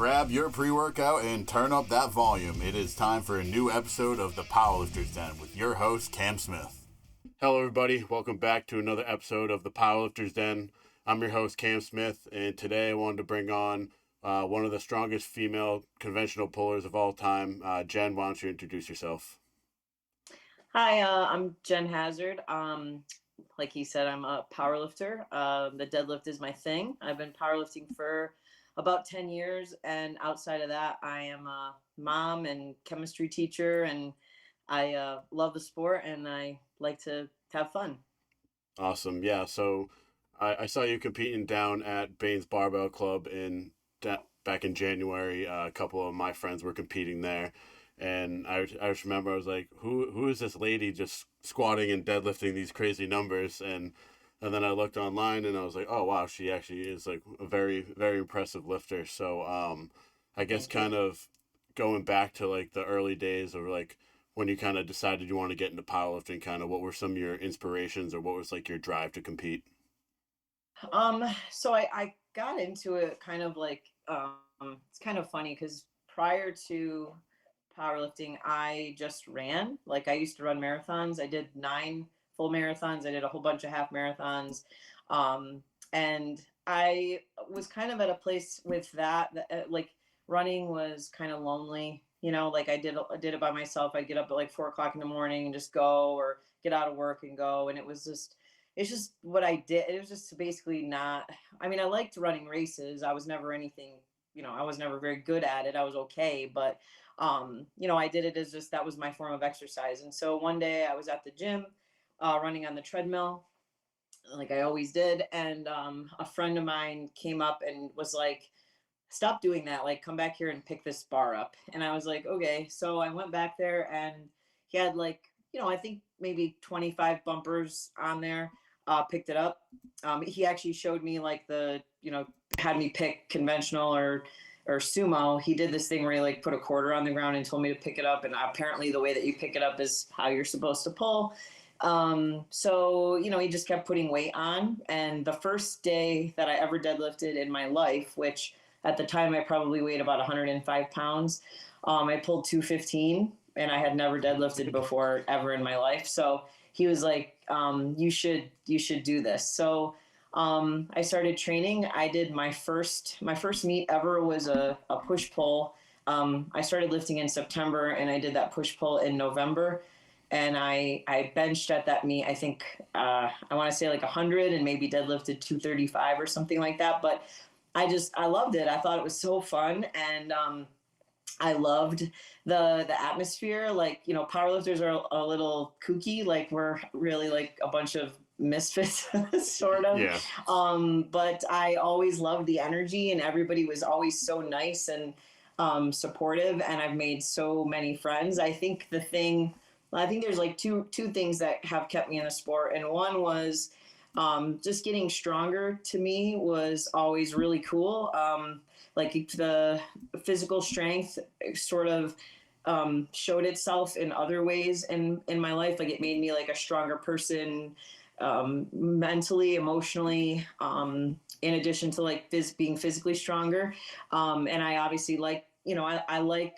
Grab your pre-workout and turn up that volume. It is time for a new episode of the Powerlifter's Den with your host, Cam Smith. Hello, everybody. Welcome back to another episode of the Powerlifter's Den. I'm your host, Cam Smith, and today I wanted to bring on one of the strongest female conventional pullers of all time. Jen, why don't you introduce yourself? Hi, I'm Jen Hazzard. Like he said, I'm a powerlifter. The deadlift is my thing. I've been powerlifting for about 10 years. And outside of that, I am a mom and chemistry teacher. And I love the sport and I like to have fun. Awesome. Yeah. So I saw you competing down at Baines Barbell Club back in January. A couple of my friends were competing there. And I just remember I was like, who is this lady just squatting and deadlifting these crazy numbers? And then I looked online and I was like, oh, wow, she actually is like a very, very impressive lifter. So I guess kind of going back to like the early days of like when you kind of decided you want to get into powerlifting, kind of what were some of your inspirations or what was like your drive to compete? So I got into it kind of like, it's kind of funny because prior to powerlifting, I just ran. Like I used to run marathons. I did 9 full marathons. I did a whole bunch of half marathons. And I was kind of at a place with that like running was kind of lonely, like I did it by myself. I'd get up at like 4 o'clock in the morning and just go, or get out of work and go. And it's just what I did. It was just basically not, I mean, I liked running races. I was never anything, I was never very good at it. I was okay, but I did it as just, that was my form of exercise. And so one day I was at the gym, running on the treadmill, like I always did. And a friend of mine came up and was like, stop doing that. Like, come back here and pick this bar up. And I was like, okay. So I went back there and he had like, I think maybe 25 bumpers on there, picked it up. He actually showed me like had me pick conventional or sumo. He did this thing where he like put a quarter on the ground and told me to pick it up. And apparently the way that you pick it up is how you're supposed to pull. So, he just kept putting weight on. And the first day that I ever deadlifted in my life, which at the time I probably weighed about 105 pounds, I pulled 215 and I had never deadlifted before ever in my life. So he was like, you should do this. So I started training. I did my first meet ever was a push pull. I started lifting in September and I did that push pull in November. And I benched at that meet, I think, I want to say like 100 and maybe deadlifted 235 or something like that. But I loved it. I thought it was so fun. And I loved the atmosphere. Like, powerlifters are a little kooky. Like we're really like a bunch of misfits sort of. Yeah. But I always loved the energy and everybody was always so nice and supportive. And I've made so many friends. I think there's like two things that have kept me in the sport. And one was just getting stronger to me was always really cool. Like the physical strength sort of showed itself in other ways in my life. Like it made me like a stronger person, mentally, emotionally, in addition to like being physically stronger. And I obviously like, I like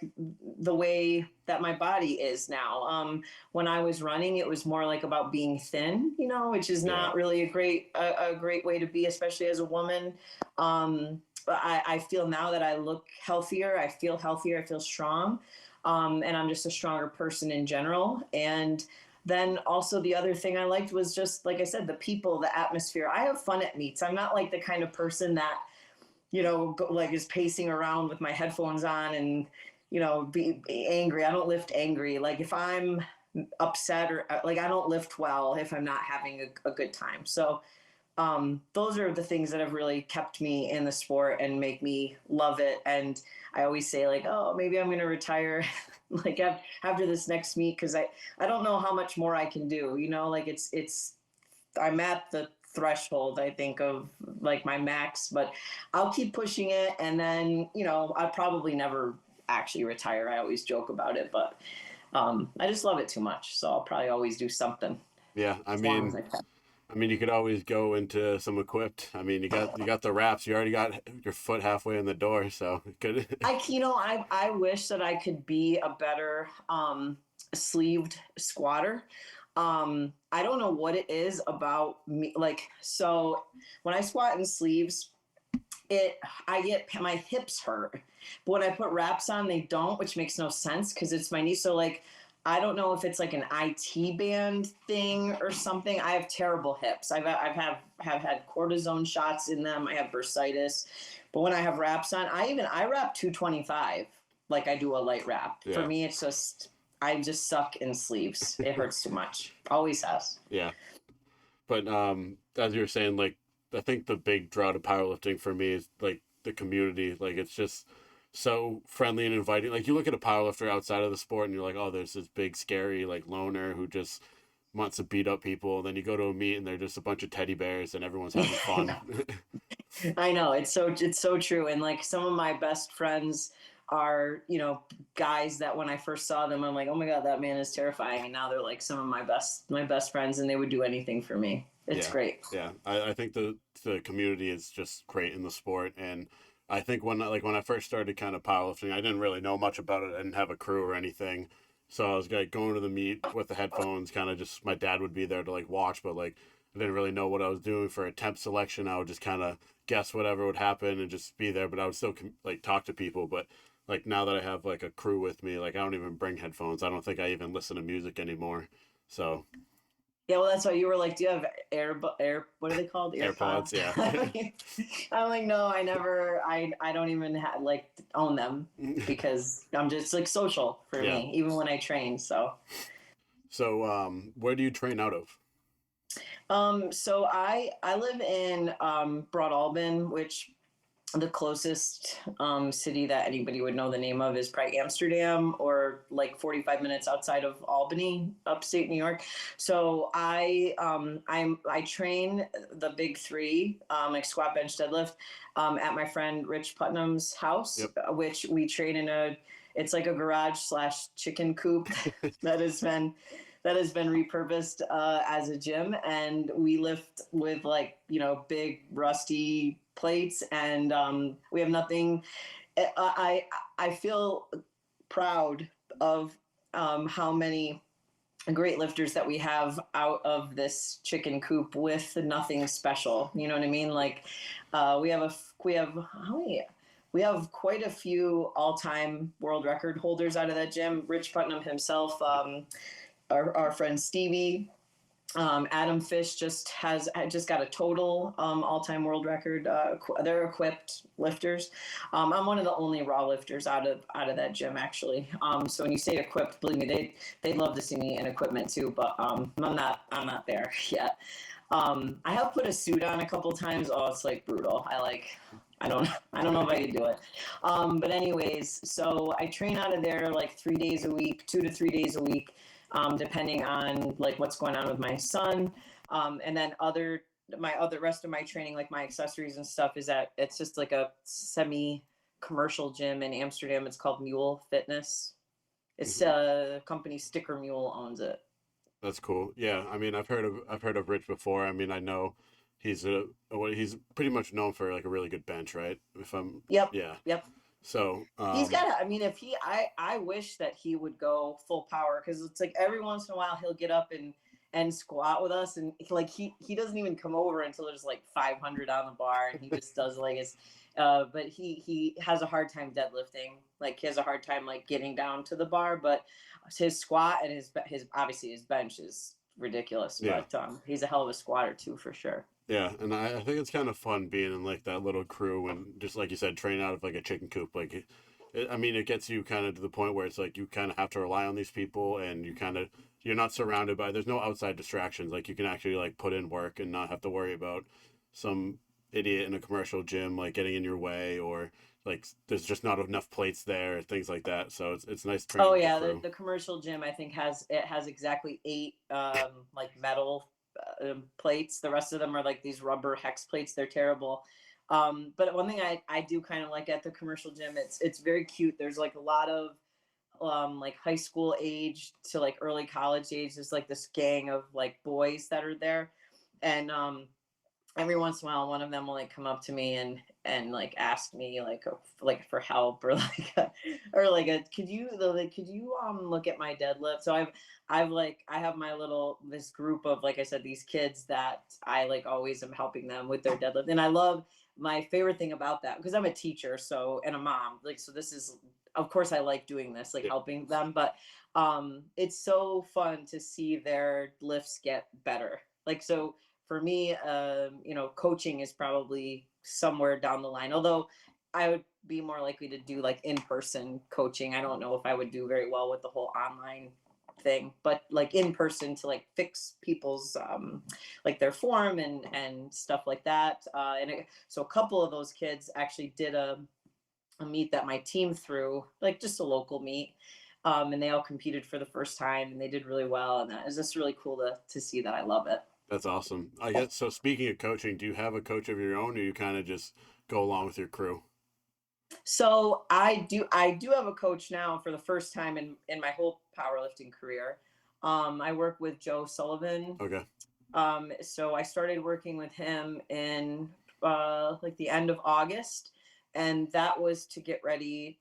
the way that my body is now. When I was running, it was more like about being thin, which is not really a great way to be, especially as a woman. But I feel now that I look healthier. I feel healthier. I feel strong. And I'm just a stronger person in general. And then also the other thing I liked was just, like I said, the people, the atmosphere. I have fun at meets. I'm not like the kind of person that, like is pacing around with my headphones on and, be angry. I don't lift angry. Like if I'm upset or like, I don't lift well if I'm not having a good time. So those are the things that have really kept me in the sport and make me love it. And I always say like, oh, maybe I'm going to retire like after this next meet. Cause I don't know how much more I can do, like I'm at the threshold, I think, of like my max, but I'll keep pushing it. And then, I'll probably never actually retire. I always joke about it, but I just love it too much. So I'll probably always do something. Yeah. I mean, you could always go into some equipped. I mean, you got the wraps. You already got your foot halfway in the door, so good. I wish that I could be a better sleeved squatter. I don't know what it is about me. Like, so when I squat in sleeves, it I get my hips hurt. But when I put wraps on, they don't, which makes no sense because it's my knee. So like I don't know if it's like an IT band thing or something. I have terrible hips. Have had cortisone shots in them. I have bursitis. But when I have wraps on, I wrap 225 like I do a light wrap. For Yeah, me it's just I just suck in sleeves. It hurts too much. Always has. yeah. But as you were saying, like I think the big draw to powerlifting for me is like the community. Like it's just so friendly and inviting. Like you look at a powerlifter outside of the sport, and you're like, oh, there's this big scary like loner who just wants to beat up people. And then you go to a meet, and they're just a bunch of teddy bears, and everyone's having fun. I know it's so true. And like some of my best friends are, guys that when I first saw them, I'm like, oh my God, that man is terrifying. And now they're like some of my best friends and they would do anything for me. It's Yeah, great. yeah. I think the community is just great in the sport, and I think when I first started kind of powerlifting, I didn't really know much about it. I didn't have a crew or anything, so I was like going to the meet with the headphones. Kind of just my dad would be there to like watch, but like I didn't really know what I was doing for attempt selection. I would just kind of guess whatever would happen and just be there. But I would still like talk to people. But like now that I have like a crew with me, like I don't even bring headphones. I don't think I even listen to music anymore. So Yeah, well, that's why you were like, do you have what are they called? AirPods, AirPods? yeah. I'm like, no, I never, I don't even like own them because I'm just like social for Yeah. me, even when I train. So, So, where do you train out of? so I live in Broad Albin, which the closest city that anybody would know the name of is probably Amsterdam or like 45 minutes outside of Albany, upstate New York. So I train the big three, like squat, bench, deadlift, at my friend Rich Putnam's house, Yep. which we train in it's like a garage slash chicken coop that has been repurposed as a gym, and we lift with like big rusty plates, and we have nothing. I feel proud of how many great lifters that we have out of this chicken coop with nothing special. You know what I mean? Like we have how many? We have quite a few all-time world record holders out of that gym. Rich Putnam himself, our friend Stevie, Adam Fish just got a total all-time world record. They're equipped lifters. I'm one of the only raw lifters out of that gym actually. So when you say equipped, believe me, they'd love to see me in equipment too. But I'm not there yet. I have put a suit on a couple times. Oh, it's like brutal. I don't know if I could do it. But anyways, so I train out of there like 3 days a week, 2 to 3 days a week, depending on like what's going on with my son. And then my other rest of my training, like my accessories and stuff, it's just like a semi commercial gym in Amsterdam. It's called Mule Fitness. It's Mhm. a company, Sticker Mule owns it. That's cool. Yeah, I mean, I've heard of Rich before. I mean, I know he's pretty much known for like a really good bench, right? If I'm Yep. Yeah. Yep. So, He's got to, I mean, if he, I wish that he would go full power because it's like every once in a while he'll get up and squat with us. And like, he doesn't even come over until there's like 500 on the bar and he just does like his, but he has a hard time deadlifting. Like he has a hard time like getting down to the bar, but his squat and his obviously his bench is ridiculous, yeah. but he's a hell of a squatter too, for sure. Yeah, and I think it's kind of fun being in like that little crew and just like you said, train out of like a chicken coop. Like, I mean, it gets you kind of to the point where it's like you kind of have to rely on these people, and you're not surrounded by. There's no outside distractions. Like you can actually like put in work and not have to worry about some idiot in a commercial gym like getting in your way, or like there's just not enough plates there, things like that. So it's nice training Oh with the yeah, crew. the commercial gym I think has exactly 8 like metal plates. The rest of them are like these rubber hex plates. They're terrible. But one thing I do kind of like at the commercial gym, it's very cute. There's like a lot of like high school age to like early college age. There's like this gang of like boys that are there, and every once in a while one of them will like come up to me and like ask me like for help, or like or like a could you look at my deadlift. So I have my little this group of, like I said, these kids that I like always am helping them with their deadlift. And I love, my favorite thing about that, because I'm a teacher, so, and a mom, like, so this is, of course I like doing this, like helping them, but it's so fun to see their lifts get better. Like, so for me, you know, coaching is probably somewhere down the line, although I would be more likely to do like in-person coaching. I don't know if I would do very well with the whole online thing, but like in person to like fix people's like their form and stuff like that. So a couple of those kids actually did a meet that my team threw, like just a local meet. And they all competed for the first time and they did really well. And that is just really cool to see that. I love it. That's awesome. I guess so. Speaking of coaching, do you have a coach of your own, or you kind of just go along with your crew? So I do have a coach now for the first time in my whole powerlifting career. I work with Joe Sullivan. Okay. So I started working with him in like the end of August, and that was to get ready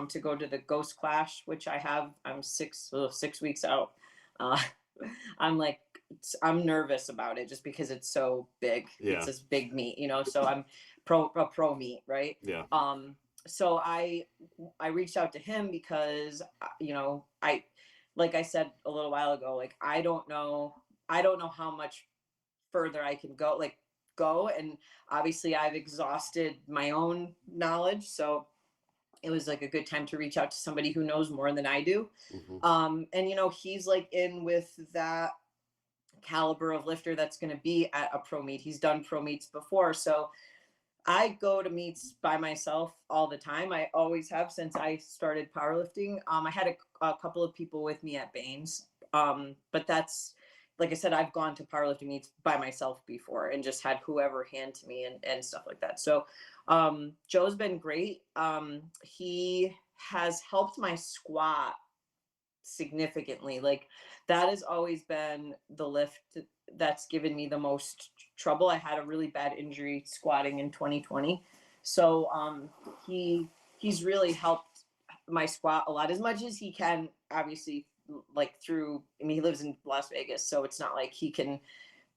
to go to the Ghost Clash, which I'm 6 weeks out. Uh, I'm like, I'm nervous about it just because it's so big. Yeah. It's this big meet, you know. So I'm pro meet, right? Yeah. So I reached out to him because you know, like I said a little while ago, like I don't know how much further I can go, and obviously I've exhausted my own knowledge, so it was like a good time to reach out to somebody who knows more than I do. And you know, he's like in with that caliber of lifter that's going to be at a pro meet. He's done pro meets before, so I go to meets by myself all the time. I always have since I started powerlifting. I had a couple of people with me at Baines, but that's, like I said, I've gone to powerlifting meets by myself before and just had whoever hand to me and stuff like that. So Joe's been great. He has helped my squat significantly. Like, that has always been the lift that's given me the most trouble. I had a really bad injury squatting in 2020. So he's really helped my squat a lot, as much as he can, obviously, like through, I mean, he lives in Las Vegas, so it's not like he can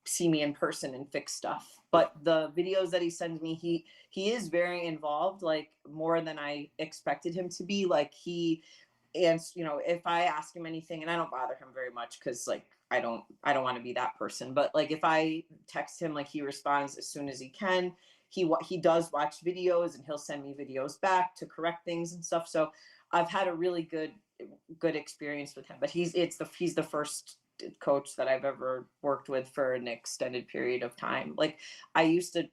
see me in person and fix stuff. But the videos that he sends me, he is very involved, like more than I expected him to be. Like, and you know, if I ask him anything, and I don't bother him very much because like I don't want to be that person, but like if I text him, like he responds as soon as he can. He does watch videos and he'll send me videos back to correct things and stuff. So I've had a really good experience with him. But he's the first coach that I've ever worked with for an extended period of time. Like, I used to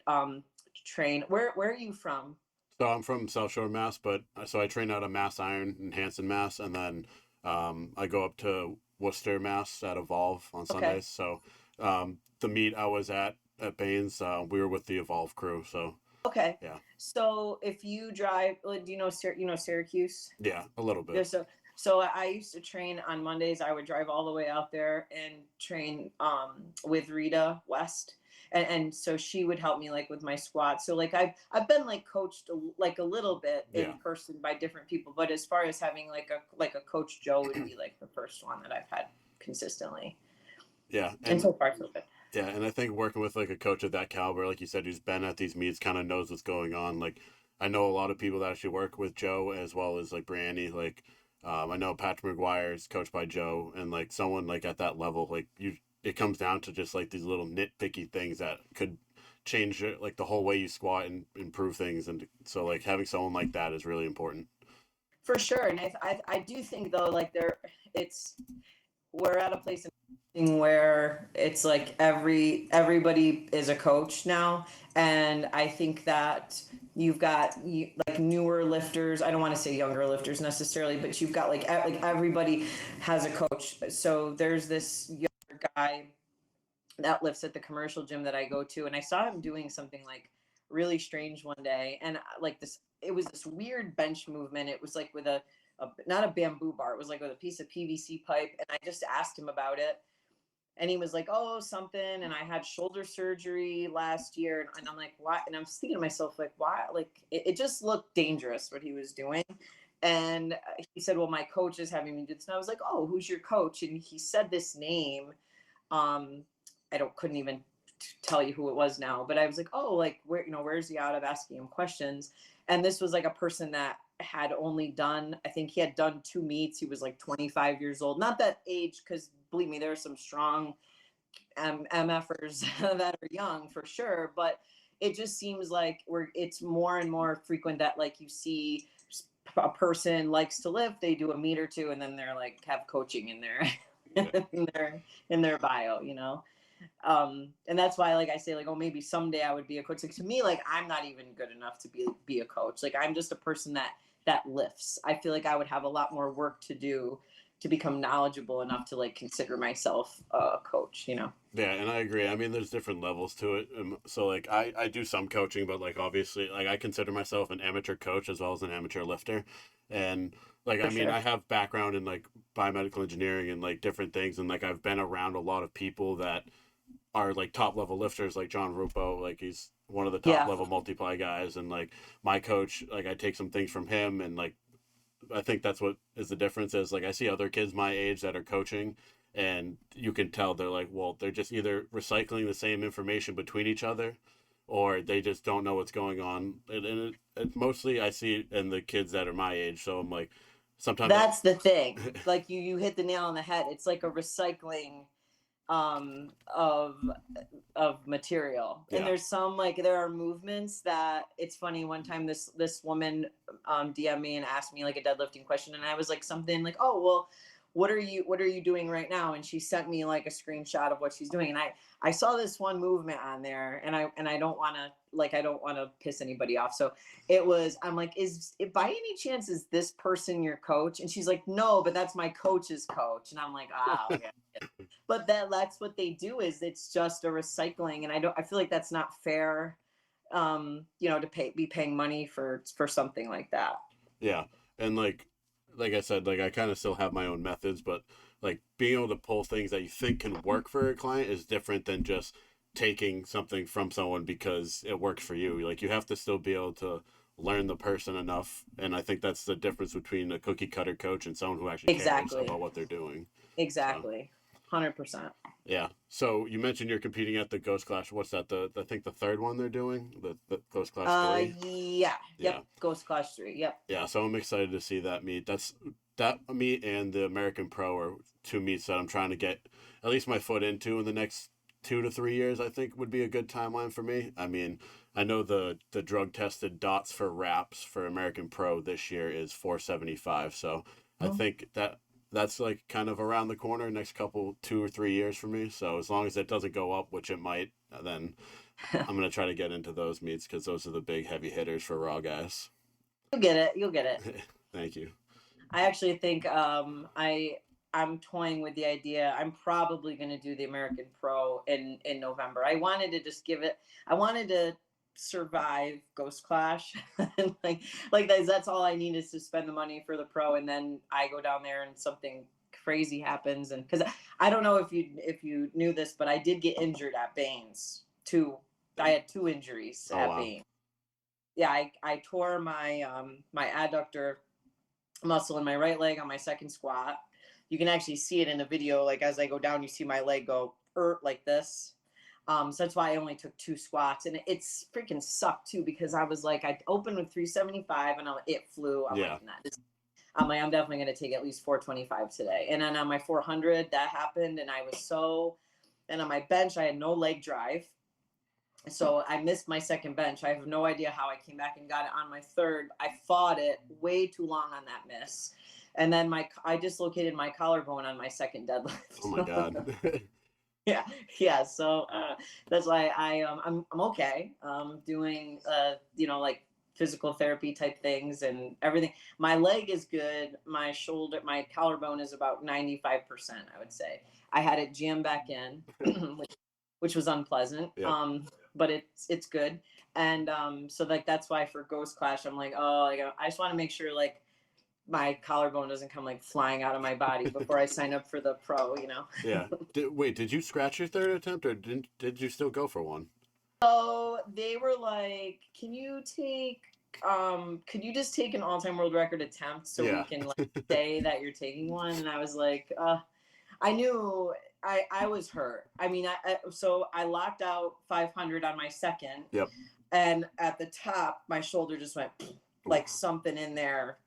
train. Where are you from? So I'm from South Shore, Mass, but so I train out of Mass Iron in Hanson, Mass, and then I go up to Worcester, Mass at Evolve on Okay. Sundays. So the meet I was at Baines, we were with the Evolve crew. So Okay. yeah, So if you drive, like, do you know Syracuse? yeah, a little Yeah. bit. So I used to train on Mondays. I would drive all the way out there and train with Rita West. And so she would help me like with my squats. So like I've been like coached like a little bit Yeah, in person by different people, but as far as having like a coach, Joe would be like the first one that I've had consistently. yeah, And and so far so good. yeah, and I think working with like a coach of that caliber, like you said, who's been at these meets, kind of knows what's going on. Like, I know a lot of people that actually work with Joe as well as like Brandy. Like, I know Patrick McGuire is coached by Joe, and like someone like at that level, like it comes down to just like these little nitpicky things that could change like the whole way you squat and improve things. And so like having someone like that is really important. For sure. And I do think though, like it's we're at a place where it's like everybody is a coach now, and I think that you've got like newer lifters. I don't want to say younger lifters necessarily, but you've got like everybody has a coach. So there's this younger guy that lifts at the commercial gym that I go to, and I saw him doing something like really strange one day, and like this, it was this weird bench movement. It was like with a not a bamboo bar. It was like with a piece of PVC pipe, and I just asked him about it, And he was like, oh, something. And I had shoulder surgery last year. And I'm like, why? And I'm thinking to myself, like, why? Like, it just looked dangerous what he was doing. And he said, well, my coach is having me do this. And I was like, oh, who's your coach? And he said this name. Um, couldn't even tell you who it was now, but I was like, oh, like, where, where's he out of asking him questions? And this was like a person that had only done, I think he had done 2 meets. He was like 25 years old. Not that age, because believe me, there are some strong MFers that are young for sure. But it just seems like it's more and more frequent that like you see a person likes to lift, they do a meet or two, and then they're like have coaching in their in their bio, and that's why like I say like, oh, maybe someday I would be a coach. Like to me, like I'm not even good enough to be a coach. Like I'm just a person that lifts. I feel like I would have a lot more work to do to become knowledgeable enough to like consider myself a coach. Yeah, and I agree. I mean, there's different levels to it. So like I do some coaching, but like obviously like I consider myself an amateur coach as well as an amateur lifter. And like For I mean, sure. I have background in like biomedical engineering and like different things, and like I've been around a lot of people that are like top level lifters, like John Rupo, like he's one of the top Yeah. level multiply guys, and like my coach, like I take some things from him, and like I think that's what is the difference is like I see other kids my age that are coaching, and you can tell they're like, well, they're just either recycling the same information between each other, or they just don't know what's going on. And mostly I see it in the kids that are my age. So I'm like, sometimes That's the thing. Like you hit the nail on the head. It's like a recycling um of of material. And yeah, there's some like there are movements that it's funny. One time this woman DM me and asked me like a deadlifting question, and I was like something like, oh well, what are you doing right now? And she sent me like a screenshot of what she's doing. And I saw this one movement on there, and I don't want to like I don't want to piss anybody off. So I'm like, is it by any chance is this person your coach? And she's like, no, but that's my coach's coach. And I'm like, oh yeah. But that's what they do, is it's just a recycling. And I feel like that's not fair, to be paying money for something like that. yeah, and like I said, like I kind of still have my own methods, but like being able to pull things that you think can work for a client is different than just taking something from someone because it works for you. Like you have to still be able to learn the person enough, and I think that's the difference between a cookie cutter coach and someone who actually cares Exactly. about what they're doing. So Exactly. 100%. yeah. So you mentioned you're competing at the Ghost Clash. What's that? I think the third one they're doing, the Ghost Clash 3. Yeah. Yeah. Yep. Ghost Clash 3. Yep. Yeah, so I'm excited to see that meet. That meet and the American Pro are two meets that I'm trying to get at least my foot into in the next 2 to 3 years. I think would be a good timeline for me. I mean, I know the drug tested dots for wraps for American Pro this year is 475. So I think that's like kind of around the corner next couple 2 or 3 years for me. So as long as it doesn't go up, which it might, then I'm gonna try to get into those meets because those are the big heavy hitters for raw guys. You'll get it. You'll get it. Thank you. I actually think I'm toying with the idea. I'm probably going to do the American Pro in November. I wanted to just give it. I wanted to survive Ghost Clash, and like that's all I need is to spend the money for the pro, and then I go down there and something crazy happens. And because I don't know if you knew this, but I did get injured at Baines. I had 2 injuries Oh at wow. Baines. Yeah, I tore my adductor muscle in my right leg on my second squat. You can actually see it in the video. Like as I go down, you see my leg go like this. So that's why I only took 2 squats, and it's freaking sucked too, because I was like, I opened with 375 and it flew. Yeah. I'm definitely going to take at least 425 today. And then on my 400, that happened, and and on my bench, I had no leg drive. So I missed my second bench. I have no idea how I came back and got it on my third. I fought it way too long on that miss. And then I dislocated my collarbone on my second deadlift. Oh my god. Yeah. So that's why I'm okay. Doing like physical therapy type things and everything. My leg is good. My collarbone is about 95%, I would say. I had it jammed back in, which was unpleasant. Yep. But it's good. And so like that's why for Ghost Clash I'm like, oh, like I just want to make sure like my collarbone doesn't come like flying out of my body before I sign up for the pro, you know. Yeah. Wait, did you scratch your third attempt, or did you still go for one? So they were like, could you just take an all-time world record attempt so we Yeah. can like say that you're taking one? And I was like, I knew I was hurt. I mean, so I locked out 500 on my second, Yep. and at the top, my shoulder just went like something in there.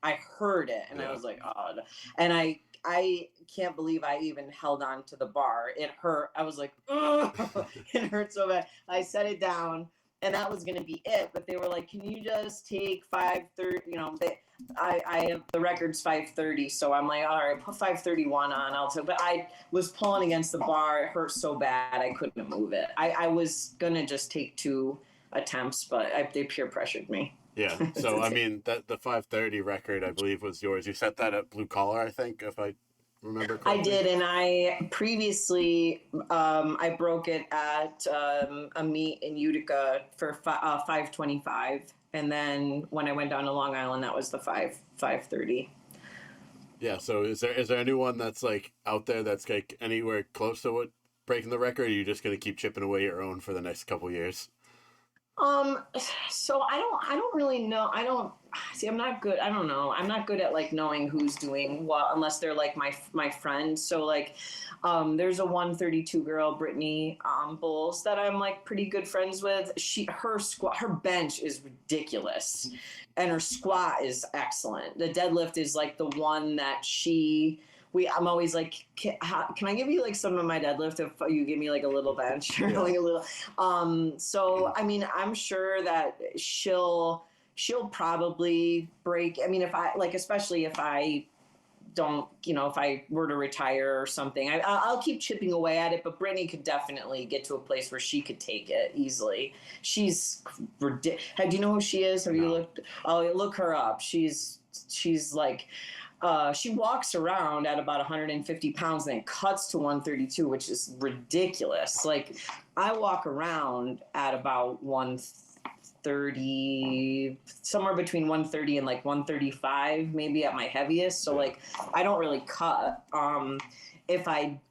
I heard it, and I was like, oh, and I can't believe I even held on to the bar. It hurt. I was like, ugh, it hurt so bad. I set it down, and that was gonna be it. But they were like, can you just take 530? You know, I have the record's 530, so I'm like, all right, put 531 on. I'll take. But I was pulling against the bar. It hurt so bad I couldn't move it. I was gonna just take 2 attempts, but they peer pressured me. Yeah. So I mean, that the 530 record, I believe, was yours. You set that at blue collar, I think, if I remember correctly. I did, and I previously I broke it at a meet in Utica for 525, and then when I went down to Long Island, that was the 530. Yeah. So is there anyone that's like out there that's like anywhere close to what breaking the record? Or are you just gonna keep chipping away your own for the next couple years? So I don't really know. I don't see. I'm not good. I don't know. I'm not good at like knowing who's doing what unless they're like my friend. So like, there's a 132 girl, Brittany Bowles, that I'm like pretty good friends with. Her bench is ridiculous, and her squat is excellent. The deadlift is like the one that I'm always like, can I give you like some of my deadlift if you give me like a little bench or like a little, so, I mean, I'm sure that she'll probably break. I mean, if I like, especially if I don't, you know, if I were to retire or something, I'll keep chipping away at it, but Brittany could definitely get to a place where she could take it easily. She's ridiculous. Do you know who she is? Have you looked? Oh, look her up. She's like, she walks around at about 150 pounds and then cuts to 132, which is ridiculous. Like, I walk around at about 130, somewhere between 130 and like 135, maybe at my heaviest. So, like, I don't really cut. If I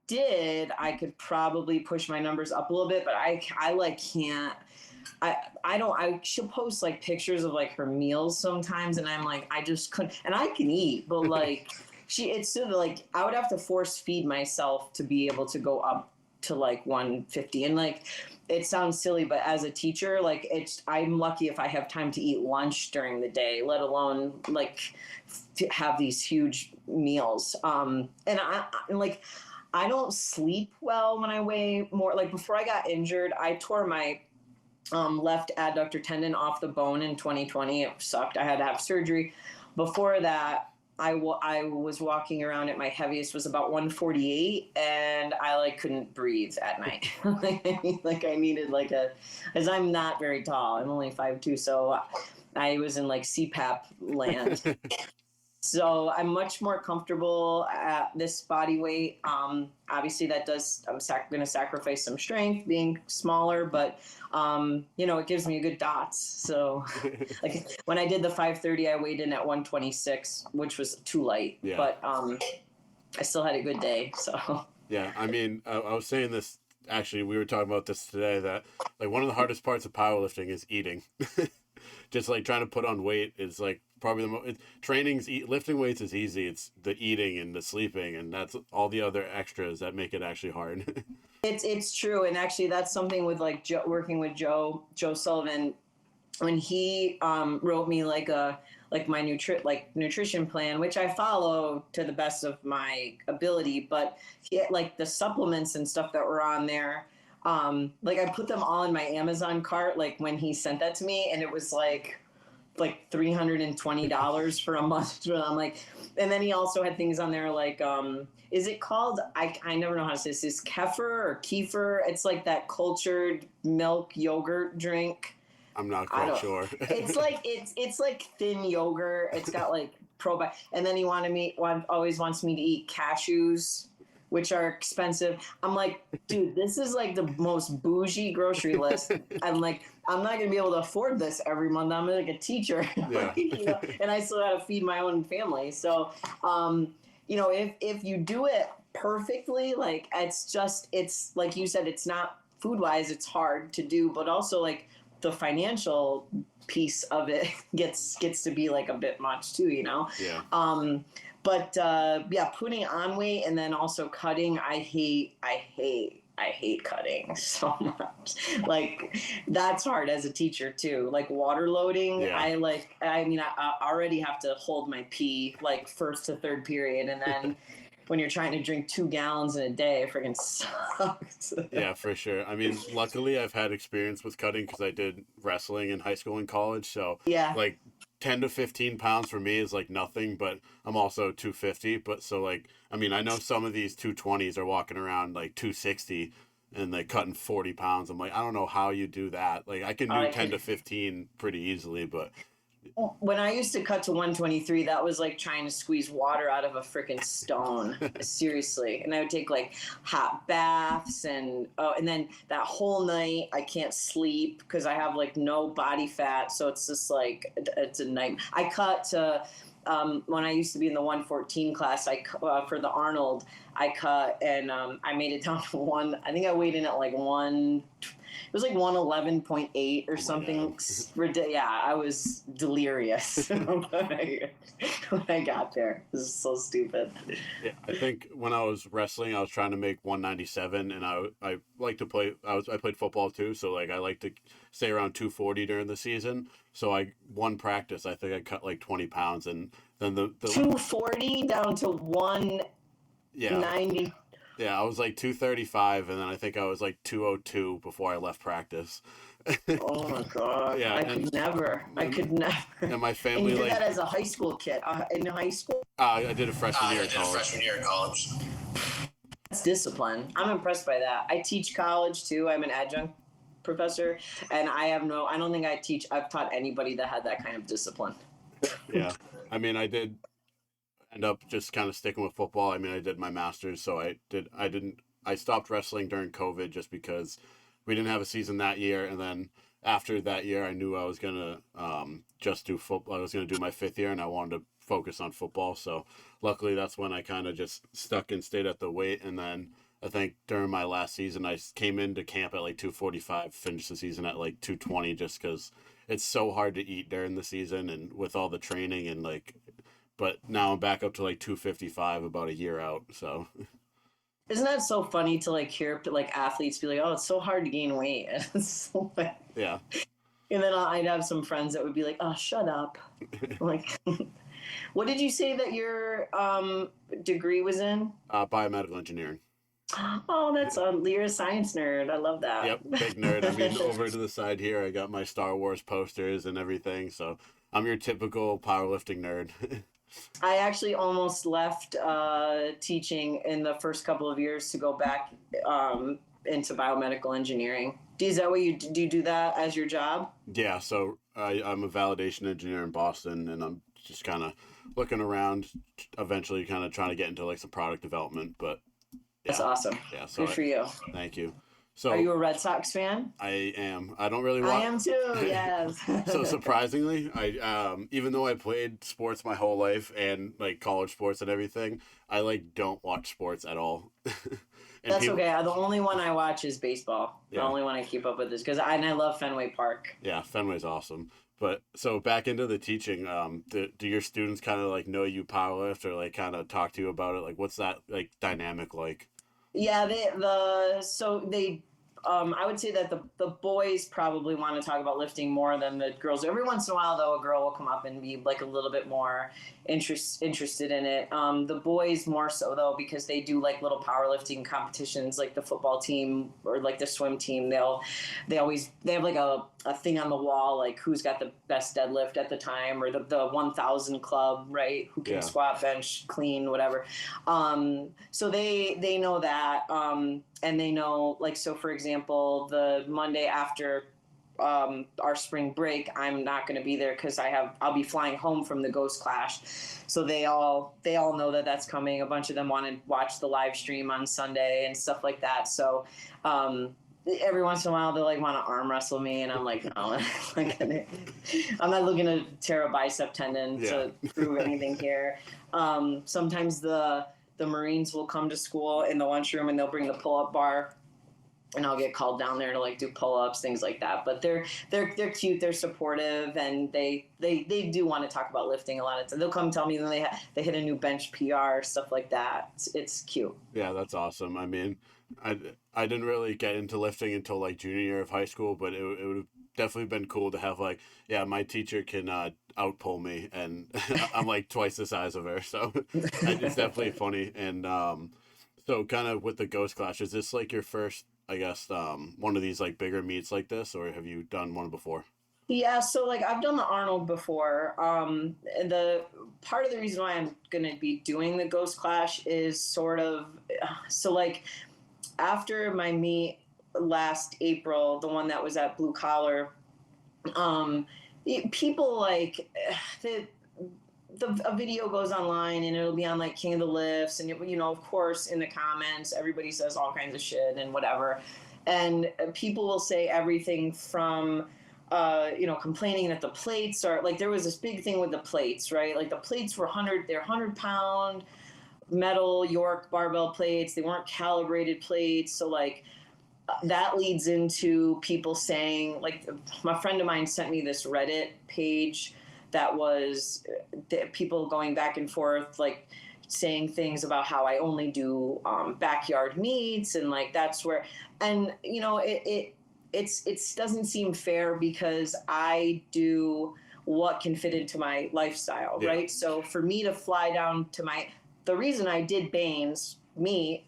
did, I could probably push my numbers up a little bit, but I like can't. She'll post like pictures of like her meals sometimes, and I'm like, I just couldn't, and I can eat, but like it's sort of like I would have to force feed myself to be able to go up to like 150. And like, it sounds silly, but as a teacher, like I'm lucky if I have time to eat lunch during the day, let alone like to have these huge meals. And I don't sleep well when I weigh more. Like before I got injured, I tore my left adductor tendon off the bone in 2020. It sucked. I had to have surgery. Before that, I was walking around at my heaviest was about 148, and I like couldn't breathe at night. Like I needed like as I'm not very tall. I'm only 5'2", so I was in like CPAP land. So I'm much more comfortable at this body weight. Obviously, I'm going to sacrifice some strength being smaller, but it gives me good dots. So like when I did the 530, I weighed in at 126, which was too light, but I still had a good day. So yeah, I mean, I was saying this, actually, we were talking about this today, that like one of the hardest parts of powerlifting is eating. Just like trying to put on weight is like probably the most. Lifting weights is easy. It's the eating and the sleeping, and that's all the other extras that make it actually hard. It's true, and actually that's something with like working with Joe Sullivan, when he wrote me my nutrition plan, which I follow to the best of my ability, but like the supplements and stuff that were on there. Like I put them all in my Amazon cart, like when he sent that to me, and it was like $320 for a month. I'm like, and then he also had things on there like, is it called, I never know how to say this, is kefir or kefir? It's like that cultured milk yogurt drink. I'm not quite sure. It's like thin yogurt. It's got like probiotics. And then he always wants me to eat cashews. which are expensive. I'm like, dude, this is like the most bougie grocery list. I'm like, I'm not gonna be able to afford this every month. I'm like a teacher, Yeah. and I still got to feed my own family. So, if you do it perfectly, like it's like you said, it's not food wise, it's hard to do, but also like the financial piece of it gets to be like a bit much too, Yeah. But putting on weight and then also cutting, I hate cutting so much. Like that's hard as a teacher too. Like water loading, Yeah. I already have to hold my pee like first to third period, and then when you're trying to drink 2 gallons in a day, it freaking sucks. Yeah, for sure. I mean, luckily I've had experience with cutting because I did wrestling in high school and college. So Yeah. like 10 to 15 pounds for me is like nothing, but I'm also 250. But so like, I mean, I know some of these 220s are walking around like 260 and like cutting 40 pounds. I'm like, I don't know how you do that. Like I can do 10 to 15 pretty easily, but when I used to cut to 123, that was like trying to squeeze water out of a freaking stone. Seriously. And I would take like hot baths and then that whole night I can't sleep because I have like no body fat. So it's just like, it's a nightmare. I cut to, when I used to be in the 114 class, for the Arnold, I cut and I made it down to I think I weighed in at like it was like 111.8 or something. Yeah, I was delirious when I got there. This is so stupid. Yeah, I think when I was wrestling, I was trying to make 197, and I like to play. I played football too, so like I like to stay around 240 during the season. So one practice, I think I cut like 20 pounds, and then the 240 down to 190. Yeah, I was like 235, and then I think I was like 202 before I left practice. Oh my god! Yeah, I could never. And my family and you did that as a high school kid in high school. I did a freshman year at college. That's discipline. I'm impressed by that. I teach college too. I'm an adjunct professor, and I don't think I've taught anybody that had that kind of discipline. Yeah, I mean, I did end up just kind of sticking with football. I mean, I did my master's, so I stopped wrestling during COVID just because we didn't have a season that year. And then after that year, I knew I was going to just do football. I was going to do my 5th year and I wanted to focus on football. So luckily that's when I kind of just stuck and stayed at the weight. And then I think during my last season, I came into camp at like 245, finished the season at like 220 just because it's so hard to eat during the season and with all the training and like, but now I'm back up to like 255 about a year out. So isn't that so funny to like hear like athletes be like, oh, it's so hard to gain weight. It's so funny. Yeah. And then I'd have some friends that would be like, oh, shut up. Like, what did you say that your degree was in? Biomedical engineering. Oh, you're a science nerd. I love that. Yep, big nerd. I mean, over to the side here, I got my Star Wars posters and everything. So I'm your typical powerlifting nerd. I actually almost left teaching in the first couple of years to go back into biomedical engineering. Is that what you do that as your job? Yeah, so I'm a validation engineer in Boston, and I'm just kind of looking around, eventually kind of trying to get into like some product development, but yeah. That's awesome. Yeah, so good for you. Thank you. So, are you a Red Sox fan? I am. I don't really want. I am too. Yes. So surprisingly, I even though I played sports my whole life and like college sports and everything, I like don't watch sports at all. That's okay. The only one I watch is baseball. Yeah. The only one I keep up with is because I love Fenway Park. Yeah, Fenway's awesome. But so back into the teaching, do your students kind of like know you powerlift or like kind of talk to you about it? Like, what's that like dynamic like? Yeah, I would say that the boys probably want to talk about lifting more than the girls. Every once in a while, though, a girl will come up and be like a little bit more interested in it. The boys more so, though, because they do like little powerlifting competitions, like the football team or like the swim team. They have like a thing on the wall, like who's got the best deadlift at the time, or the 1,000 club, right? Who can squat, bench, clean, whatever. So they know that. And they know, like, so for example, the Monday after our spring break, I'm not going to be there because I'll be flying home from the Ghost Clash. So they all know that that's coming. A bunch of them want to watch the live stream on Sunday and stuff like that. So every once in a while they like want to arm wrestle me, and I'm like, no, I'm not looking to tear a bicep tendon to prove anything here. Sometimes the Marines will come to school in the lunchroom and they'll bring the pull-up bar, and I'll get called down there to like do pull-ups, things like that. But they're cute, they're supportive, and they do want to talk about lifting a lot of times. They'll come tell me when they hit a new bench PR, stuff like that. It's cute. Yeah, that's awesome. I mean, I didn't really get into lifting until like junior year of high school, but it would have definitely been cool to have like, yeah, my teacher can out pull me, and I'm like twice the size of her, so it's definitely funny. And so kind of with the Ghost Clash, is this like your first, I guess, one of these like bigger meets like this, or have you done one before? Yeah, so like I've done the Arnold before. The part of the reason why I'm gonna be doing the Ghost Clash is sort of so like after my meet last April, the one that was at Blue Collar, people like a video goes online and it'll be on like King of the Lifts, and of course in the comments everybody says all kinds of shit and whatever, and people will say everything from complaining that the plates are like, there was this big thing with the plates, right? Like the plates were they're 100-pound metal York barbell plates. They weren't calibrated plates. So like that leads into people saying, like, my friend of mine sent me this Reddit page that was people going back and forth, like saying things about how I only do backyard meets, and like that's where, and it doesn't seem fair because I do what can fit into my lifestyle, right? So for me to fly down to the reason I did Baines meet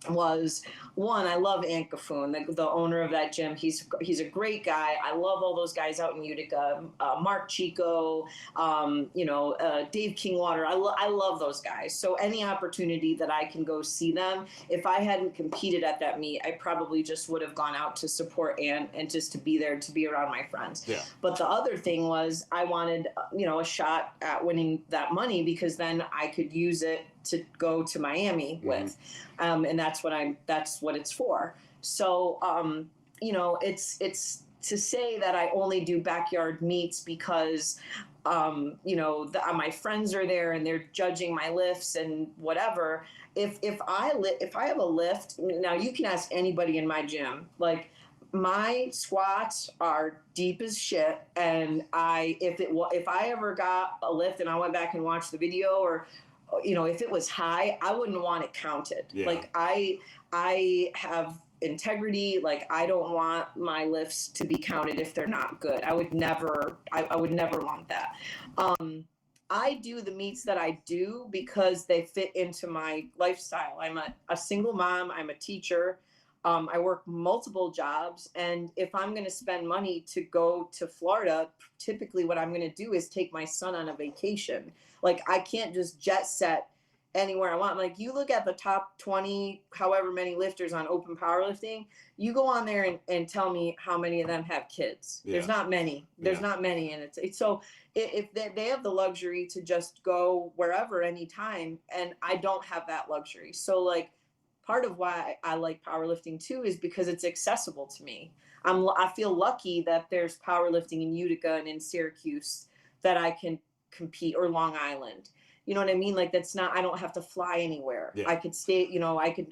was, one, I love Ant Gafoon, the owner of that gym. He's a great guy. I love all those guys out in Utica. Mark Chico, Dave Kingwater. I love those guys. So any opportunity that I can go see them, if I hadn't competed at that meet, I probably just would have gone out to support Ant and just to be there, to be around my friends. Yeah. But the other thing was I wanted, a shot at winning that money, because then I could use it to go to Miami with. And that's what it's for. So, it's to say that I only do backyard meets because, my friends are there and they're judging my lifts and whatever. If I have a lift, now you can ask anybody in my gym, like my squats are deep as shit. And if I ever got a lift and I went back and watched the video, or if it was high, I wouldn't want it counted. Yeah. Like I have integrity. Like I don't want my lifts to be counted if they're not good. I would never want that. I do the meets that I do because they fit into my lifestyle. I'm a single mom. I'm a teacher. I work multiple jobs. And if I'm going to spend money to go to Florida, typically what I'm going to do is take my son on a vacation. Like I can't just jet set anywhere I want. Like you look at the top 20, however many lifters on Open Powerlifting, you go on there and tell me how many of them have kids. Yeah. There's not many. There's not many. And it's so if they have the luxury to just go wherever, anytime. And I don't have that luxury. So like part of why I like powerlifting too is because it's accessible to me. I feel lucky that there's powerlifting in Utica and in Syracuse that I can compete, or Long Island. You know what I mean? Like I don't have to fly anywhere. Yeah. I could stay,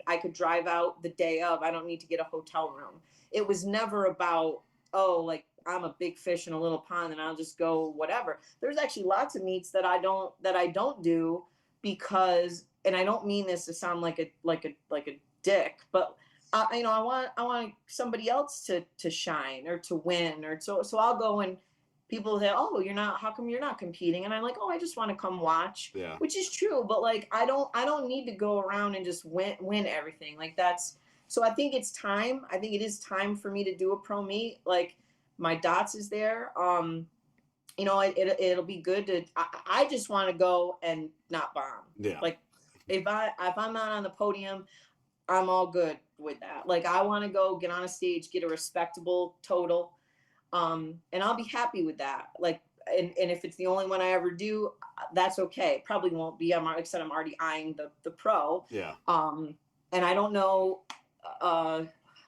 I could drive out the day of. I don't need to get a hotel room. It was never about, like I'm a big fish in a little pond and I'll just go whatever. There's actually lots of meets that I don't do because, and I don't mean this to sound like a dick, but I want somebody else to shine or to win, or so I'll go, and people say, how come you're not competing? And I'm like, I just want to come watch. Yeah. Which is true, but like I don't need to go around and just win everything. Like so I think it's time. I think it is time for me to do a pro meet. Like my dots is there. It'll be good to. I just want to go and not bomb. Yeah. Like if I'm not on the podium, I'm all good with that. Like I want to go get on a stage, get a respectable total. And I'll be happy with that. Like, and if it's the only one I ever do, that's okay. Probably won't be. Like I said, I'm already eyeing the pro. Yeah. And I don't know,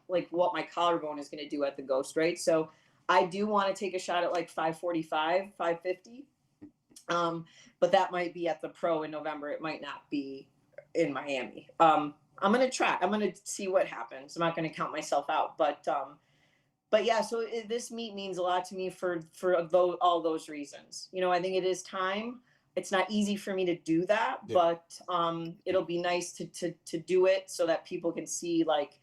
like what my collarbone is going to do at the Ghost, right? So I do want to take a shot at like 545, 550. But that might be at the pro in November. It might not be in Miami. I'm going to try. I'm going to see what happens. I'm not going to count myself out, but yeah, so this meet means a lot to me for all those reasons. You know, I think it is time. It's not easy for me to do that, Yeah. but it'll be nice to do it so that people can see, like,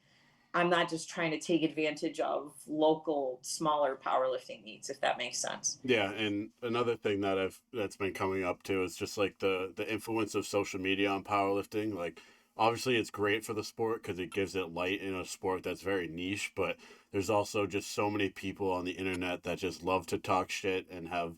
I'm not just trying to take advantage of local smaller powerlifting meets, if that makes sense. Yeah, and another thing that's been coming up too is just like the influence of social media on powerlifting. Like, obviously it's great for the sport because it gives it light in a sport that's very niche, but there's also just so many people on the internet that just love to talk shit and have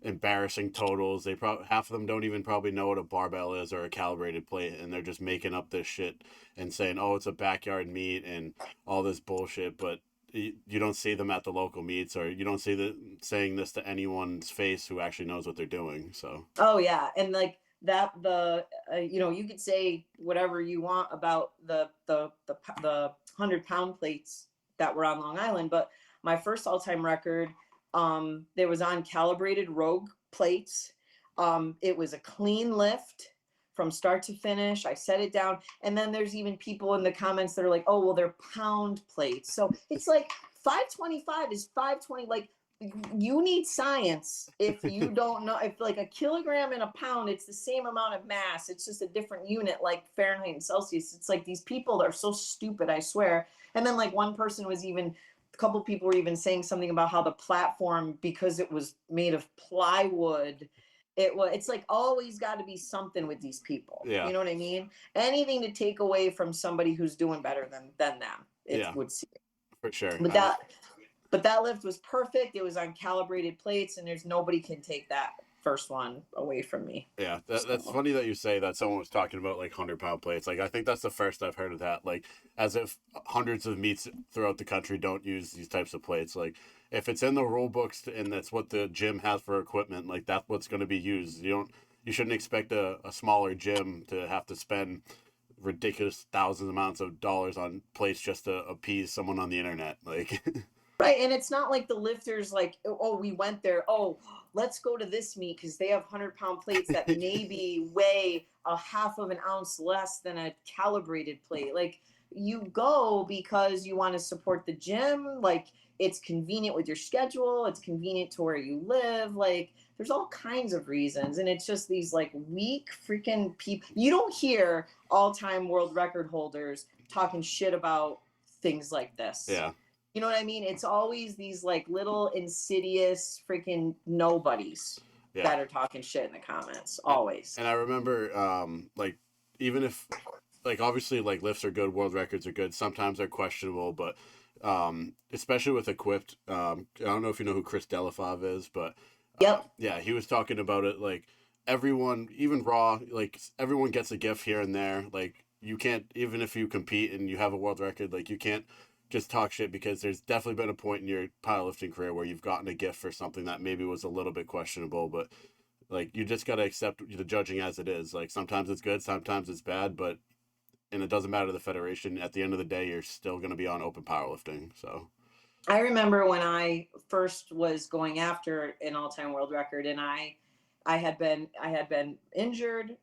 embarrassing totals. They probably half of them don't even probably know what a barbell is or a calibrated plate, and they're just making up this shit and saying, "Oh, it's a backyard meet" and all this bullshit. But you don't see them at the local meets, or you don't see the saying this to anyone's face who actually knows what they're doing. So. Oh yeah, and like that, you know, you could say whatever you want about the 100-pound plates that were on Long Island, but my first all-time record, there was on calibrated Rogue plates. It was a clean lift from start to finish. I set it down, and then there's even people in the comments that are like, "Oh, well, they're pound plates." So it's like 525 is 520. Like, you need science if you don't know. If like a kilogram and a pound, it's the same amount of mass. It's just a different unit, like Fahrenheit and Celsius. It's like these people are so stupid, I swear. And then like one person was even, a couple people were even saying something about how the platform, because it was made of plywood, it's like always got to be something with these people. Yeah. You know what I mean? Anything to take away from somebody who's doing better than them. It would seem. For sure. But that lift was perfect. It was on calibrated plates, and there's nobody can take that first one away from me. Yeah, that's funny that you say that someone was talking about like 100-pound plates. Like, I think that's the first I've heard of that. Like, as if hundreds of meets throughout the country don't use these types of plates. Like, if it's in the rule books and that's what the gym has for equipment, like that's what's going to be used. You shouldn't expect a smaller gym to have to spend ridiculous thousands amounts of dollars on plates just to appease someone on the internet. Like. Right, and it's not like the lifters like, "Oh, we went there. Oh, let's go to this meet because they have 100-pound plates that maybe weigh a half of an ounce less than a calibrated plate." Like, you go because you want to support the gym. Like, it's convenient with your schedule. It's convenient to where you live. Like, there's all kinds of reasons, and it's just these like weak freaking people. You don't hear all-time world record holders talking shit about things like this. Yeah. You know what I mean? It's always these like little insidious freaking nobodies that are talking shit in the comments. Always. And I remember, like, even if, like, obviously, like, lifts are good, world records are good. Sometimes they're questionable, but especially with equipped, I don't know if you know who Chris Delafave is, but yep. Yeah, he was talking about it. Like, everyone, even raw, like, everyone gets a gift here and there. Like, you can't, even if you compete and you have a world record, like, you can't just talk shit, because there's definitely been a point in your powerlifting career where you've gotten a gift for something that maybe was a little bit questionable, but like, you just got to accept the judging as it is. Like, sometimes it's good, sometimes it's bad, and it doesn't matter to the federation. At the end of the day, you're still going to be on open powerlifting. So I remember when I first was going after an all-time world record, and I had been injured.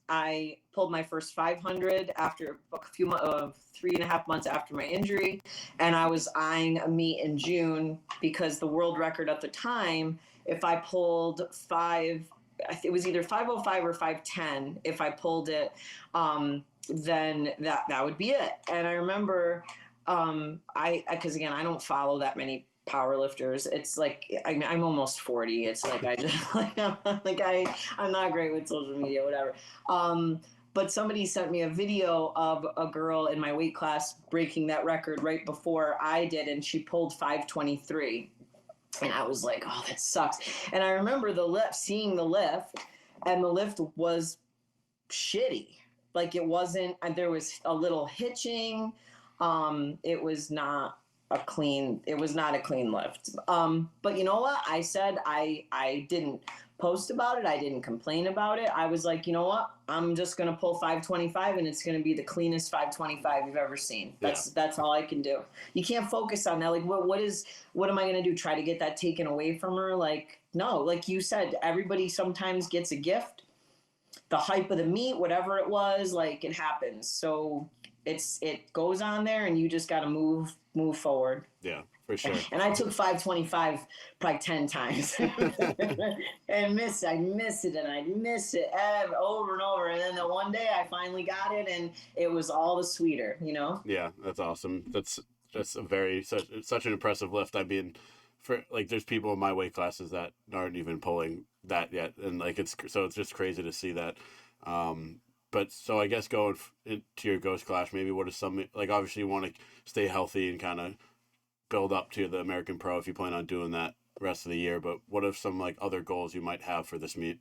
I pulled my first 500 after a few 3.5 months after my injury, and I was eyeing a meet in June because the world record at the time, if I pulled it was either 505 or 510. If I pulled it, then that would be it. And I remember, because again, I don't follow that many power lifters. It's like I'm almost 40. It's like I just I'm not great with social media, whatever. But somebody sent me a video of a girl in my weight class breaking that record right before I did, and she pulled 523. And I was like, "Oh, that sucks." And I remember seeing the lift, and the lift was shitty. Like, it wasn't, there was a little hitching. It was not it was not a clean lift. But you know what? I said I didn't post about it. I didn't complain about it. I was like, you know what? I'm just going to pull 525 and it's going to be the cleanest 525 you've ever seen. That's all I can do. You can't focus on that. Like, what am I going to do? Try to get that taken away from her? Like, no, like you said, everybody sometimes gets a gift. The hype of the meet, whatever it was, like it happens. So it goes on there and you just got to move forward. Yeah, for sure. And I took 525 probably 10 times and I miss it and I miss it over and over. And then the one day I finally got it and it was all the sweeter, you know? Yeah, that's awesome. That's such an impressive lift. I mean, for like, there's people in my weight classes that aren't even pulling that yet. And like, it's just crazy to see that. But so I guess going into your Ghost Clash, maybe what is some, like, obviously you want to stay healthy and kind of build up to the American Pro if you plan on doing that rest of the year, but what are some like other goals you might have for this meet?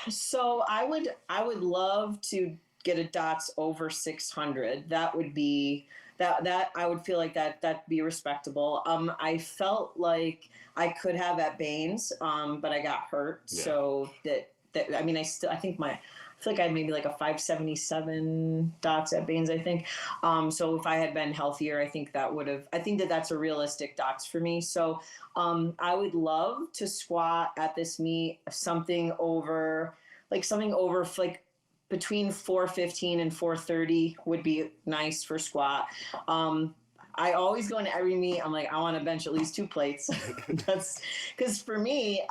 So I would love to get a dots over 600. That would be that I would feel like that'd be respectable. I felt like I could have at Baines, but I got hurt. Yeah. So that I mean, I feel like I had maybe like a 577 dots at Baines, I think. So if I had been healthier, I think that's a realistic dots for me. So I would love to squat at this meet something over like between 415 and 430 would be nice for squat. I always go into every meet. I'm like, I want to bench at least 2 plates. That's because for me,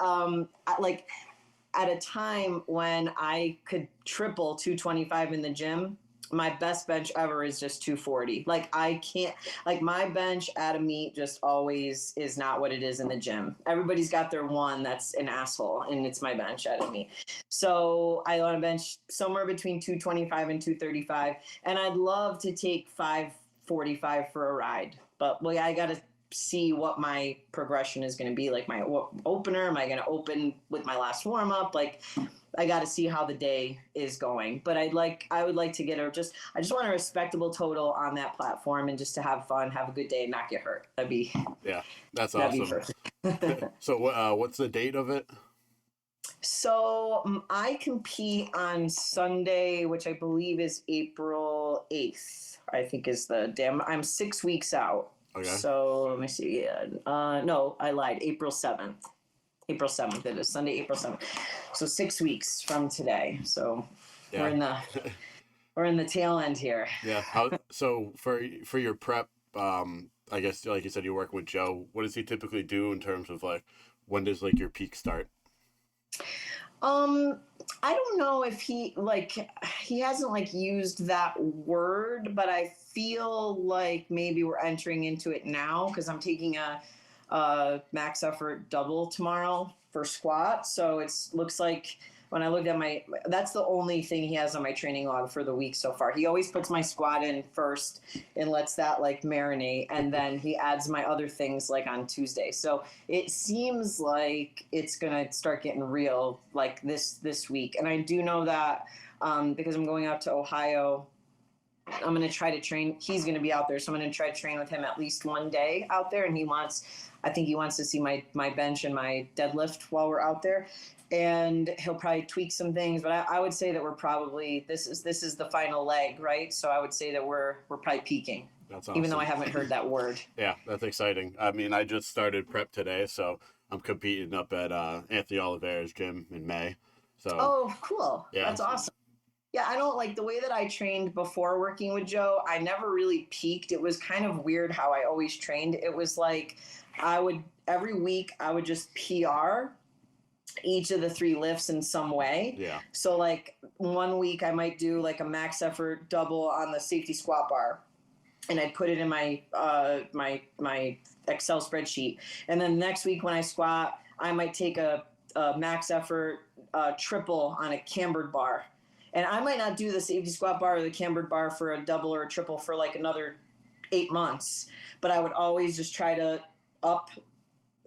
at a time when I could triple 225 in the gym, my best bench ever is just 240. Like I can't, like my bench at a meet just always is not what it is in the gym. Everybody's got their one that's an asshole, and it's my bench at a meet. So I want to bench somewhere between 225 and 235, and I'd love to take 545 for a ride. But I got to see what my progression is going to be. Like my opener, am I going to open with my last warm up? Like I got to see how the day is going, but I would like to get I just want a respectable total on that platform and just to have fun, have a good day and not get hurt. That's awesome. So what's the date of it? So I compete on Sunday, which I believe is April 8th, I think is I'm 6 weeks out. Okay. So let me see. No, I lied. April 7th. April 7th. It is Sunday, April 7th. So 6 weeks from today. So we're in the tail end here. Yeah. So for your prep, I guess like you said, you're working with Joe. What does he typically do in terms of like when does like your peak start? I don't know if he hasn't like used that word, but I feel like maybe we're entering into it now because I'm taking a max effort double tomorrow for squat. So looks like when I looked at that's the only thing he has on my training log for the week so far. He always puts my squat in first and lets that like marinate. And then he adds my other things like on Tuesday. So it seems like it's going to start getting real like this week. And I do know that because I'm going out to Ohio, I'm going to try to train. He's going to be out there. So I'm going to try to train with him at least one day out there. And I think he wants to see my bench and my deadlift while we're out there. And he'll probably tweak some things, but I would say that we're probably this is the final leg, right? So I would say that we're probably peaking. That's awesome. Even though I haven't heard that word. Yeah, that's exciting. I mean, I just started prep today, so I'm competing up at Anthony Oliveira's gym in May. So cool. Yeah, that's awesome. Yeah, I don't like the way that I trained before working with Joe. I never really peaked. It was kind of weird how I always trained. It was like every week I would just PR each of the 3 lifts in some way. Yeah. So like one week I might do like a max effort double on the safety squat bar, and I'd put it in my my Excel spreadsheet. And then next week when I squat, I might take a max effort triple on a cambered bar. And I might not do the safety squat bar or the cambered bar for a double or a triple for like another 8 months, but I would always just try to up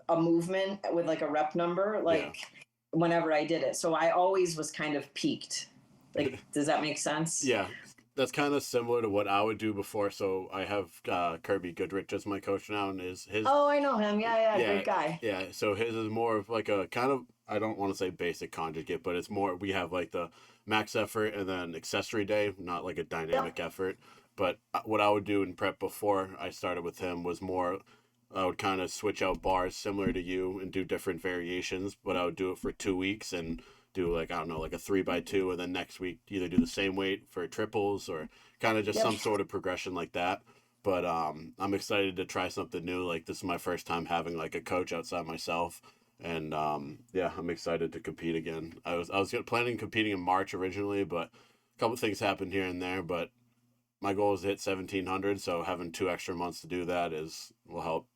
a movement with like a rep number, whenever I did it. So I always was kind of peaked. Like, does that make sense? Yeah. that's kind of similar to what I would do before. So I have Kirby Goodrich as my coach now, and his Oh, I know him. Yeah, yeah, yeah great guy. yeah. So his is more of like a kind of, I don't want to say basic conjugate, but it's more, we have like the max effort and then accessory day, not like a Yep. dynamic effort. But what I would do in prep before I started with him was more, I would kind of switch out bars similar to you and do different variations, but I would do it for 2 weeks and do like, I don't know, like a 3x2, and then next week either do the same weight for triples or kind of just Yep. some sort of progression like that. But I'm excited to try something new. Like, this is my first time having like a coach outside myself, and yeah, I'm excited to compete again. I was planning competing in March originally, but a couple things happened here and there. But my goal is to hit 1700, so having 2 extra months to do that is will help.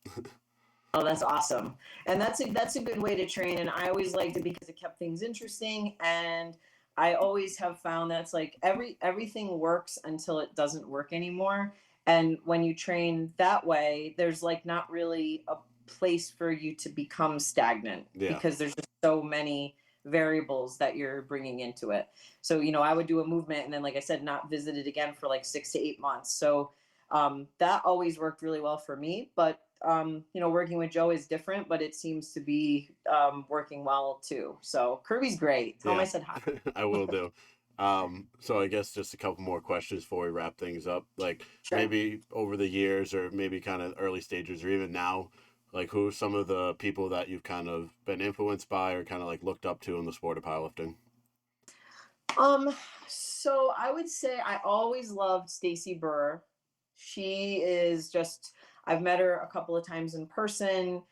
Oh, that's awesome. And that's a good way to train. And I always liked it because it kept things interesting. And I always have found that's like everything works until it doesn't work anymore. And when you train that way, there's like not really a place for you to become stagnant Yeah, because there's just so many variables that you're bringing into it. So, I would do a movement and then, like I said, not visit it again for like 6 to 8 months. So that always worked really well for me. But working with Joe is different, but it seems to be working well too. So Kirby's great. Tell him I yeah, said hi. I will do. So I guess just a couple more questions before we wrap things up. Like, Sure. maybe over the years, or maybe kind of early stages, or even now, like, who are some of the people that you've kind of been influenced by or kind of like looked up to in the sport of powerlifting? Um, so I would say I always loved Stacy Burr. She is just I've met her a couple of times in person.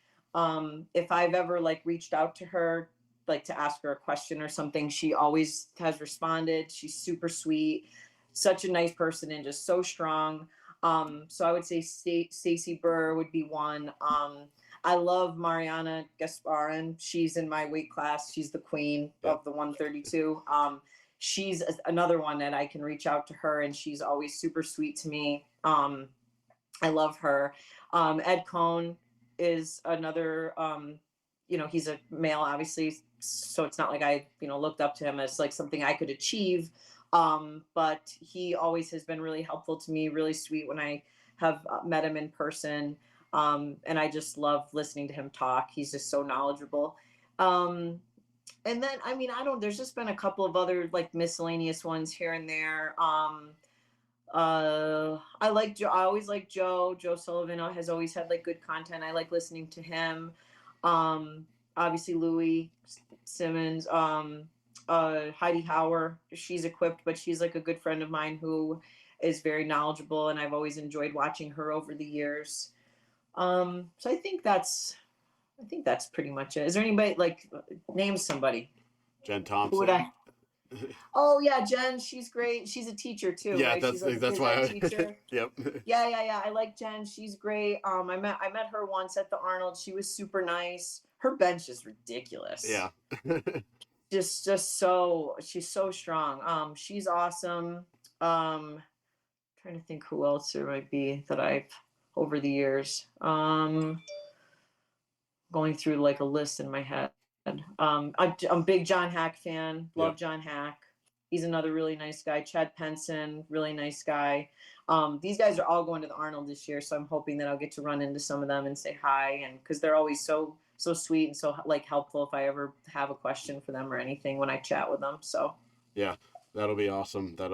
If I've ever like reached out to her, like to ask her a question or something, she always has responded. She's super sweet, such a nice person, and just so strong. So I would say Stacy Burr would be one. I love Mariana Gasparin. She's in my weight class. She's the queen Yep. of the 132. She's another one that I can reach out to her, and she's always super sweet to me. I love her. Ed Cohn is another. He's a male, obviously, so it's not like I, looked up to him as like something I could achieve. But he always has been really helpful to me, really sweet when I have met him in person. And I just love listening to him talk. He's just so knowledgeable. Um, and then I mean, I don't there's just been a couple of other like miscellaneous ones here and there. I like Joe. I always like Joe Sullivan has always had like good content. I like listening to him. um Obviously Louis Simmons. Heidi Hauer, she's equipped, but she's like a good friend of mine who is very knowledgeable, and I've always enjoyed watching her over the years. So I think that's pretty much it. Is there anybody like name somebody? Jen Who would I? Thompson. Oh yeah, Jen. She's great. She's a teacher too, Yeah, right? She's like a that's phys ed why I, teacher. yep. Yeah, yeah, yeah. I like Jen. She's great. I met her once at the Arnold. She was super nice. Her bench is ridiculous. Yeah. Just so she's so strong. She's awesome. Trying to think who else there might be that I've over the years. Going through like a list in my head. I'm a big John Hack fan. Yep. Love John Hack. He's another really nice guy. Chad Penson, really nice guy. These guys are all going to the Arnold this year, so I'm hoping that I'll get to run into some of them and say hi, and because they're always so sweet and so like helpful if I ever have a question for them or anything when I chat with them. So. Yeah, that'll be awesome. I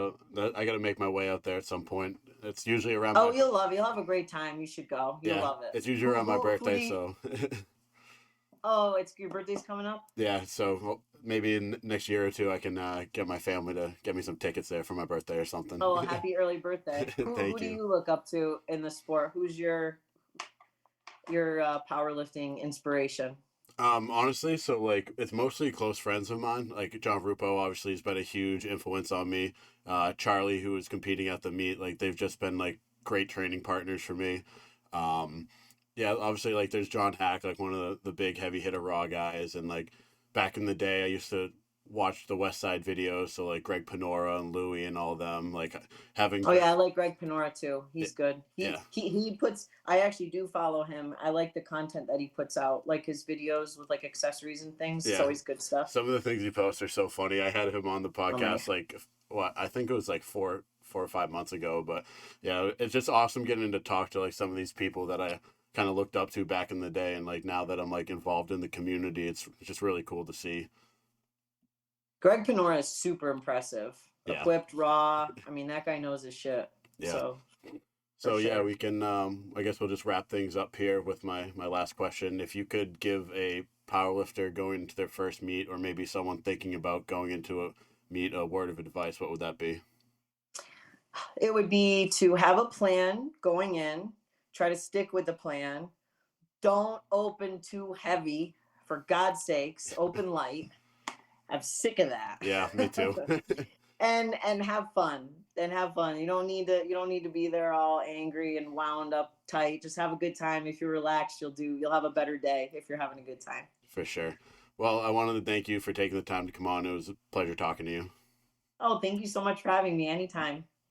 got to make my way out there at some point. It's usually around Oh, my, you'll have a great time. You should go. You'll yeah, love it. it's usually Who around my who who do birthday, you? so Oh, it's your birthday's coming up. yeah, so well, maybe in next year or two I can get my family to get me some tickets there for my birthday or something. Oh, well, happy early birthday. Who Thank do you. you look up to in the sport? Who's your powerlifting inspiration? Honestly, so like it's mostly close friends of mine. Like John Rupo obviously has been a huge influence on me. Charlie, who was competing at the meet, like they've just been like great training partners for me. Um, yeah, obviously like there's John Hack, like one of the big heavy hitter raw guys, and like back in the day I used to watch the West Side videos, so like Greg Panora and Louie and all of them, like having Oh yeah, I like Greg Panora too. yeah, He's good. He yeah, he puts. I actually do follow him. I like the content that he puts out, like his videos with like accessories and things. It's yeah. always good stuff. Some of the things he posts are so funny. I had him on the Oh my. podcast like what I think it was like 4 or 5 months ago. But yeah, it's just awesome getting to talk to like some of these people that I kind of looked up to back in the day, and like now that I'm like involved in the community, it's just really cool to see. Greg Panora is super impressive. Yeah, Equipped, raw. I mean, that guy knows his shit. yeah. So for So yeah, sure. we can. I guess we'll just wrap things up here with my last question. If you could give a powerlifter going into their first meet, or maybe someone thinking about going into a meet, a word of advice, what would that be? It would be to have a plan going in, try to stick with the plan. Don't open too heavy, for God's sakes, open light. I'm sick of that. Yeah, me too. And have fun. And have fun. You don't need to be there all angry and wound up tight. Just have a good time. If you're relaxed, you'll have a better day if you're having a good time. For sure. Well, I wanted to thank you for taking the time to come on. It was a pleasure talking to you. Oh, thank you so much for having me anytime.